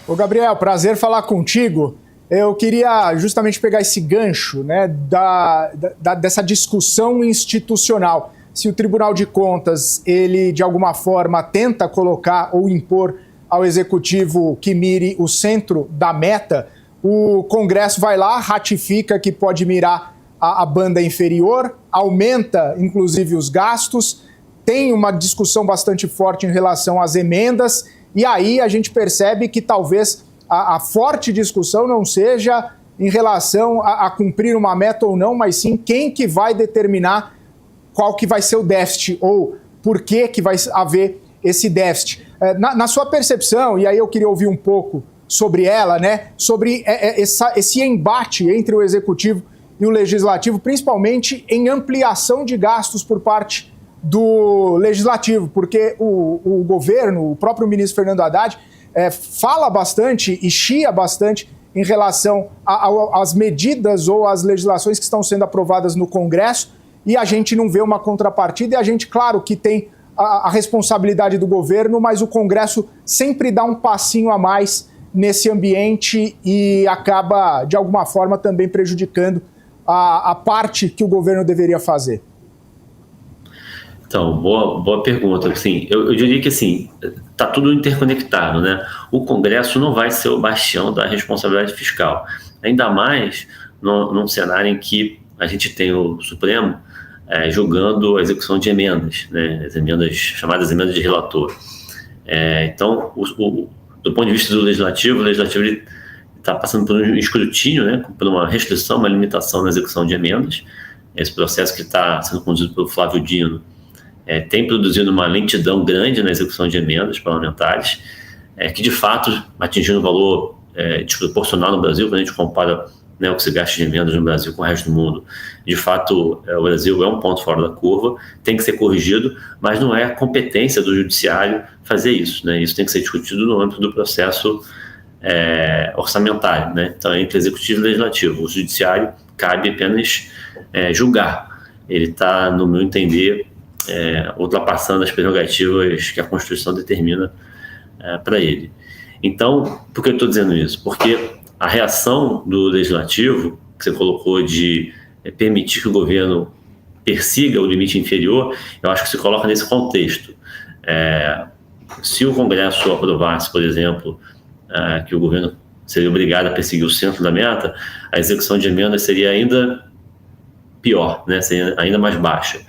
Ô Gabriel, prazer falar contigo. Eu queria justamente pegar esse gancho, né, dessa discussão institucional. Se o Tribunal de Contas, ele de alguma forma tenta colocar ou impor ao Executivo que mire o centro da meta, o Congresso vai lá, ratifica que pode mirar a banda inferior, aumenta inclusive os gastos, tem uma discussão bastante forte em relação às emendas, e aí a gente percebe que talvez a forte discussão não seja em relação a cumprir uma meta ou não, mas sim quem que vai determinar qual que vai ser o déficit ou por que vai haver esse déficit. Na sua percepção, e aí eu queria ouvir um pouco sobre ela, né, sobre esse embate entre o Executivo e o Legislativo, principalmente em ampliação de gastos por parte do Legislativo, porque o governo, o próprio ministro Fernando Haddad, fala bastante e chia bastante em relação às medidas ou às legislações que estão sendo aprovadas no Congresso, e a gente não vê uma contrapartida, e a gente, claro, que tem a responsabilidade do governo, mas o Congresso sempre dá um passinho a mais nesse ambiente e acaba, de alguma forma, também prejudicando a parte que o governo deveria fazer. Então, boa pergunta. Assim, eu diria que assim, está tudo interconectado, né? O Congresso não vai ser o bastião da responsabilidade fiscal, ainda mais num cenário em que a gente tem o Supremo julgando a execução de emendas, né? As emendas chamadas emendas de relator. Então, do ponto de vista do Legislativo, o Legislativo está passando por um escrutínio, né? Por uma restrição, uma limitação na execução de emendas. Esse processo que está sendo conduzido pelo Flávio Dino tem produzido uma lentidão grande na execução de emendas parlamentares, que de fato atingindo um valor desproporcional no Brasil, quando a gente compara, né, o que se gasta de emendas no Brasil com o resto do mundo. De fato, o Brasil é um ponto fora da curva, tem que ser corrigido, mas não é a competência do Judiciário fazer isso, né? Isso tem que ser discutido no âmbito do processo orçamentário, né? Então, entre Executivo e Legislativo. O Judiciário cabe apenas julgar. Ele está, no meu entender, ultrapassando as prerrogativas que a Constituição determina para ele. Então, por que eu estou dizendo isso? Porque a reação do Legislativo, que você colocou de permitir que o governo persiga o limite inferior, eu acho que se coloca nesse contexto. Se o Congresso aprovasse, por exemplo, que o governo seria obrigado a perseguir o centro da meta, a execução de emendas seria ainda pior, né? Seria ainda mais baixa.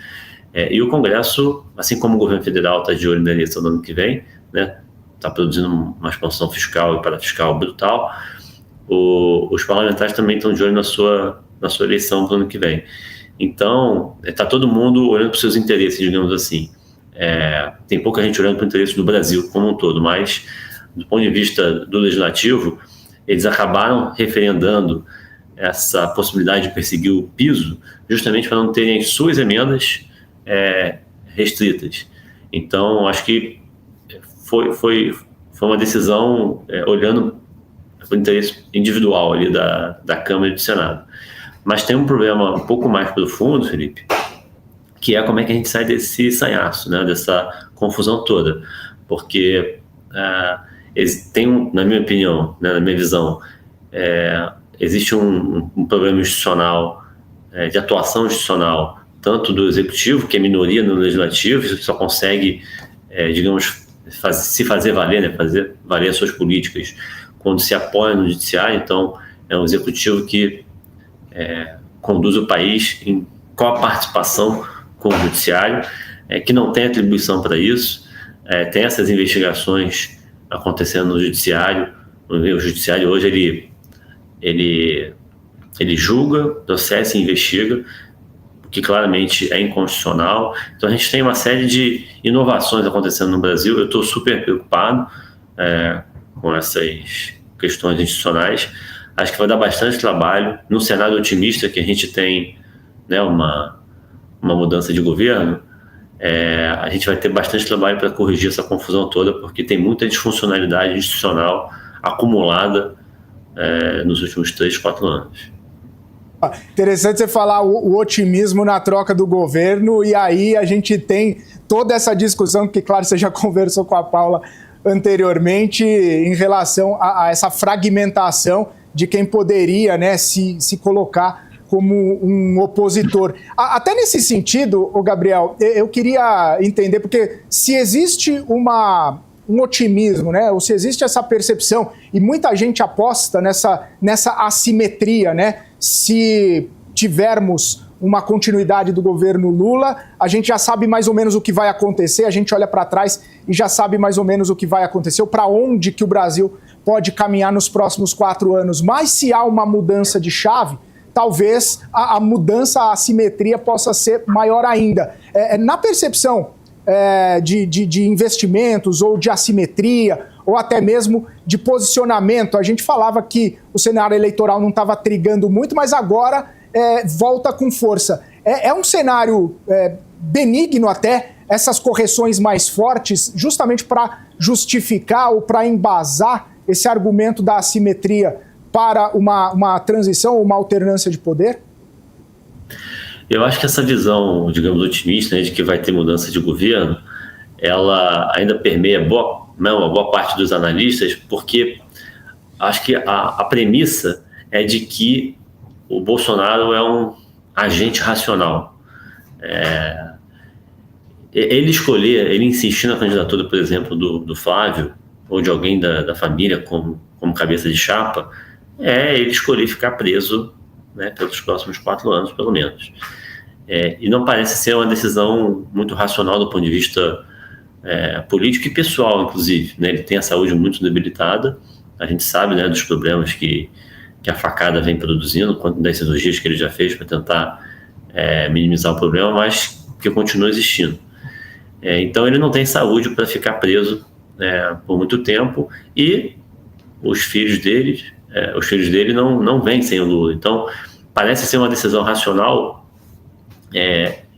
E o Congresso, assim como o governo federal está de olho na eleição do ano que vem, né? Está produzindo uma expansão fiscal e parafiscal brutal, os parlamentares também estão de olho na sua eleição do ano que vem. Então, está todo mundo olhando para os seus interesses, digamos assim. Tem pouca gente olhando para o interesse do Brasil como um todo, mas do ponto de vista do Legislativo, eles acabaram referendando essa possibilidade de perseguir o piso justamente para não terem as suas emendas restritas. Então, acho que foi uma decisão olhando para o interesse individual ali da Câmara e do Senado. Mas tem um problema um pouco mais profundo, Felipe, que é como é que a gente sai desse sanhaço, né, dessa confusão toda. Porque tem, na minha opinião, né, na minha visão, existe um problema institucional, de atuação institucional, tanto do Executivo, que é minoria no Legislativo, só consegue, digamos, se fazer valer, né, fazer valer as suas políticas quando se apoia no Judiciário. Então, é um Executivo que conduz o país em coparticipação com o Judiciário, que não tem atribuição para isso, tem essas investigações acontecendo no Judiciário. O Judiciário hoje ele julga, processa e investiga, o que claramente é inconstitucional. Então a gente tem uma série de inovações acontecendo no Brasil. Eu estou super preocupado com essas questões institucionais. Acho que vai dar bastante trabalho. No cenário otimista que a gente tem, né, uma mudança de governo, a gente vai ter bastante trabalho para corrigir essa confusão toda, porque tem muita disfuncionalidade institucional acumulada nos últimos 3, 4 anos. Interessante você falar o otimismo na troca do governo, e aí a gente tem toda essa discussão que, claro, você já conversou com a Paula anteriormente em relação a essa fragmentação de quem poderia, né, se colocar como um opositor. Até nesse sentido, Gabriel, eu queria entender, porque se existe um otimismo, né, ou se existe essa percepção, e muita gente aposta nessa assimetria, né, se tivermos uma continuidade do governo Lula, a gente já sabe mais ou menos o que vai acontecer, a gente olha para trás e já sabe mais ou menos o que vai acontecer, para onde que o Brasil pode caminhar nos próximos 4 anos. Mas se há uma mudança de chave, talvez a mudança, a assimetria possa ser maior ainda. Na percepção de investimentos ou de assimetria, ou até mesmo de posicionamento, a gente falava que o cenário eleitoral não estava trigando muito, mas agora volta com força. É um cenário benigno até, essas correções mais fortes, justamente para justificar ou para embasar esse argumento da assimetria para uma transição, uma alternância de poder? Eu acho que essa visão, digamos, otimista, né, de que vai ter mudança de governo, ela ainda permeia uma boa parte dos analistas, porque acho que a premissa é de que o Bolsonaro é um agente racional. Ele insistir na candidatura, por exemplo, do Flávio, ou de alguém da família como cabeça de chapa, ele escolher ficar preso, né, pelos próximos 4 anos, pelo menos. E não parece ser uma decisão muito racional do ponto de vista político e pessoal, inclusive, né? Ele tem a saúde muito debilitada, a gente sabe, né, dos problemas que a facada vem produzindo, quanto das cirurgias que ele já fez para tentar minimizar o problema, mas que continua existindo. Então ele não tem saúde para ficar preso por muito tempo, e os filhos dele não vencem o Lula. Então parece ser uma decisão racional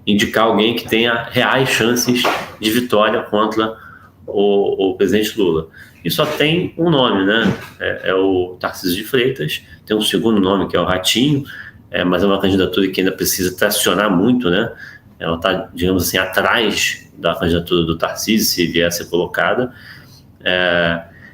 indicar alguém que tenha reais chances de vitória contra o presidente Lula. E só tem um nome, né? É o Tarcísio de Freitas. Tem um segundo nome, que é o Ratinho, mas é uma candidatura que ainda precisa tracionar muito, né? Ela está, digamos assim, atrás da candidatura do Tarcísio, se vier a ser colocada.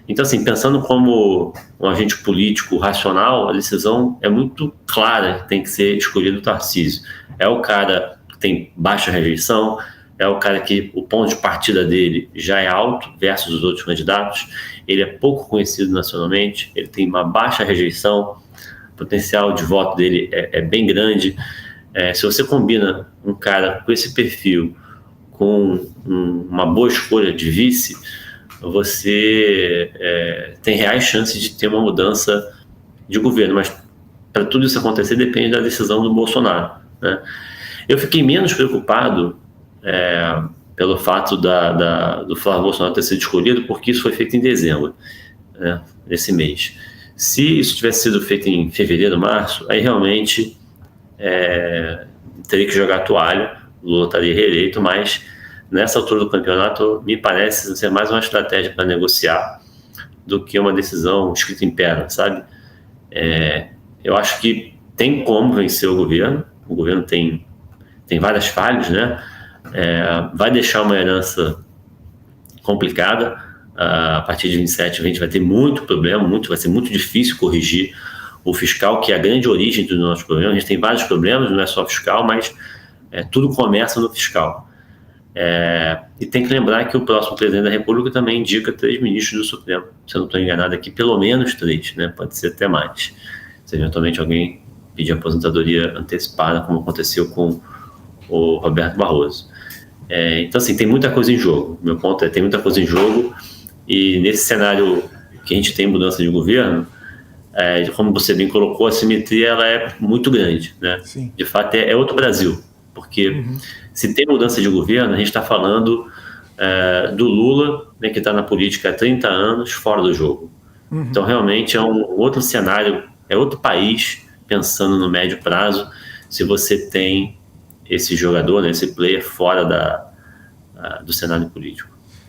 Então, assim, pensando como um agente político racional, a decisão é muito clara, tem que ser escolhido o Tarcísio. É o cara que tem baixa rejeição, é o cara que o ponto de partida dele já é alto versus os outros candidatos, ele é pouco conhecido nacionalmente, ele tem uma baixa rejeição, o potencial de voto dele é bem grande. Se você combina um cara com esse perfil com uma boa escolha de vice, você tem reais chances de ter uma mudança de governo, mas para tudo isso acontecer depende da decisão do Bolsonaro, né? Eu fiquei menos preocupado pelo fato do Flávio Bolsonaro ter sido escolhido, porque isso foi feito em dezembro, né, desse mês. Se isso tivesse sido feito em fevereiro, março, aí realmente teria que jogar a toalha, o Lula estaria reeleito, mas nessa altura do campeonato me parece ser mais uma estratégia para negociar do que uma decisão escrita em pedra, sabe? Eu acho que tem como vencer o governo tem várias falhas, né? Vai deixar uma herança complicada. A partir de 27 a gente vai ter muito problema, vai ser muito difícil corrigir o fiscal, que é a grande origem dos nossos problemas. A gente tem vários problemas, não é só fiscal, mas tudo começa no fiscal. E tem que lembrar que o próximo presidente da República também indica 3 ministros do Supremo. Se eu não estou enganado aqui, pelo menos 3, né? Pode ser até mais. Se eventualmente alguém pedir aposentadoria antecipada, como aconteceu com o Roberto Barroso. Então, assim, tem muita coisa em jogo. Meu ponto tem muita coisa em jogo, e nesse cenário que a gente tem mudança de governo, como você bem colocou, a simetria ela é muito grande, né? Sim. De fato, é outro Brasil, porque se tem mudança de governo, a gente está falando do Lula, né, que está na política há 30 anos, fora do jogo. Então, realmente, é um outro cenário, é outro país, pensando no médio prazo, se você tem esse jogador, né, esse player fora do cenário político.